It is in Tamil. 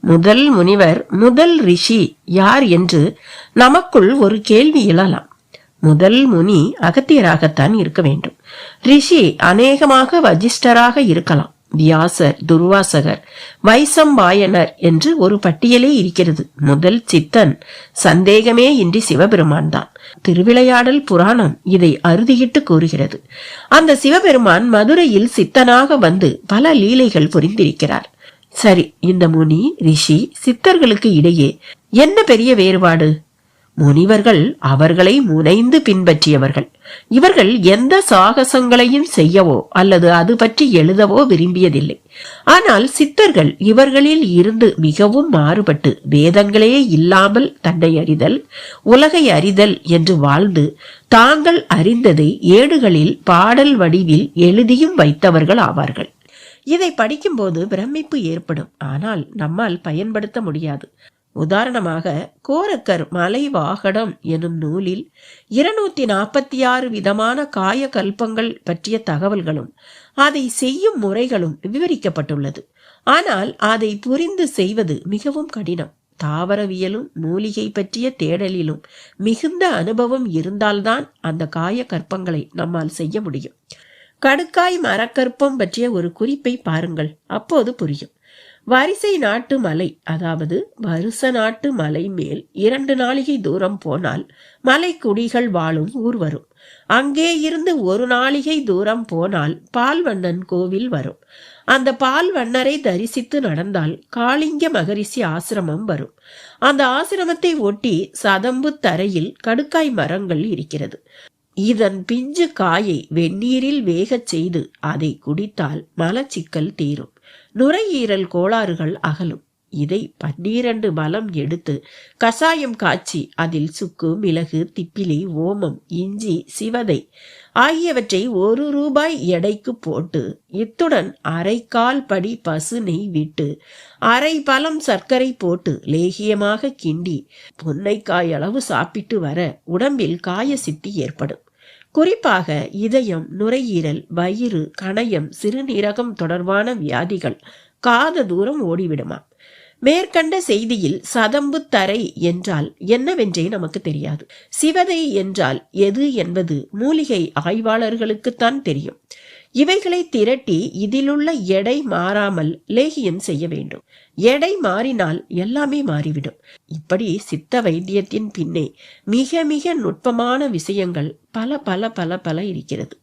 முதல் முனிவர், முதல் ரிஷி யார் என்று நமக்குள் ஒரு கேள்வி எழலாம். முதல் முனி அகத்தியராகத்தான் இருக்க வேண்டும். ரிஷி அநேகமாக வசிஷ்டராக இருக்கலாம். வியாசர், துர்வாசகர், வைசம்பாயனர் என்று ஒரு பட்டியலே இருக்கிறது. முதல் சித்தன் சந்தேகமே இன்றி சிவபெருமான் தான். திருவிளையாடல் புராணம் இதை அறுதியிட்டு கூறுகிறது. அந்த சிவபெருமான் மதுரையில் சித்தனாக வந்து பல லீலைகள் புரிந்திருக்கிறார். சரி, இந்த முனி, ரிஷி, சித்தர்களுக்கு இடையே என்ன பெரிய வேறுபாடு? முனிவர்கள் அவர்களை முனைந்து பின்பற்றியவர்கள். இவர்கள் எந்த சாகசங்களையும் செய்யவோ அல்லது அது பற்றி எழுதவோ விரும்பியதில்லை. ஆனால் சித்தர்கள் இவர்களில் இருந்து மிகவும் மாறுபட்டு வேதங்களே இல்லாமல் தன்னை அறிதல், உலகை அறிதல் என்று வாழ்ந்து தாங்கள் அறிந்ததை ஏடுகளில் பாடல் வடிவில் எழுதியும் வைத்தவர்கள் ஆவார்கள். இதை படிக்கும்போது பிரமிப்பு ஏற்படும். ஆனால் நம்மால் பயன்படுத்த முடியாது. உதாரணமாக, கோரக்கர் மலைவாகடம் எனும் நூலில் 246 விதமான காய கல்பங்கள் பற்றிய தகவல்களும் அதை செய்யும் முறைகளும் விவரிக்கப்பட்டுள்ளது. ஆனால் அதை புரிந்து செய்வது மிகவும் கடினம். தாவரவியலும் மூலிகை பற்றிய தேடலிலும் மிகுந்த அனுபவம் இருந்தால்தான் அந்த காய கற்பங்களை நம்மால் செய்ய முடியும். கடுக்காய் மரக்கற்பம் பற்றிய ஒரு குறிப்பை பாருங்கள், அப்போது புரியும். வரிசை நாட்டு மலை, அதாவது வருச நாட்டு மலை மேல் 2 நாளிகை தூரம் போனால் மலைக்குடிகள் வாழும் ஊர் வரும். அங்கே இருந்து 1 நாளிகை தூரம் போனால் பால்வண்ணன் கோவில் வரும். அந்த பால்வண்ணரை தரிசித்து நடந்தால் காளிங்க மகரிஷி ஆசிரமம் வரும். அந்த ஆசிரமத்தை ஒட்டி சதம்பு தரையில் கடுக்காய் மரங்கள் இருக்கிறது. இதன் பிஞ்சு காயை வெந்நீரில் வேகச் செய்து அதை குடித்தால் மலச்சிக்கல் தீரும், நுரையீரல் கோளாறுகள் அகலும். இதை 12 மலம் எடுத்து கசாயம் காய்ச்சி அதில் சுக்கு, மிளகு, திப்பிலி, ஓமம், இஞ்சி, சிவதை ஆகியவற்றை 1 ரூபாய் எடைக்கு போட்டு இத்துடன் 1/4 கால் படி பசு நெய் விட்டு 1/2 பலம் சர்க்கரை போட்டு லேகியமாக கிண்டி பொன்னைக்காய் அளவு சாப்பிட்டு வர உடம்பில் காய சித்தி ஏற்படும். குறிப்பாக இதயம், நுரையீரல், வயிறு, கணையம், சிறுநீரகம் தொடர்பான வியாதிகள் காத தூரம் ஓடிவிடுமா. மேற்கண்ட செய்தியில் சதம்பு தரை என்றால் என்னவென்றே நமக்கு தெரியாது. சிவதை என்றால் எது என்பது மூலிகை ஆய்வாளர்களுக்குத்தான் தெரியும். இவைகளை திரட்டி இதிலுள்ள எடை மாறாமல் லேகியம் செய்ய வேண்டும். எடை மாறினால் எல்லாமே மாறிவிடும். இப்படி சித்த வைத்தியத்தின் பின்னே மிக மிக நுட்பமான விஷயங்கள் பல பல பல பல இருக்கிறது.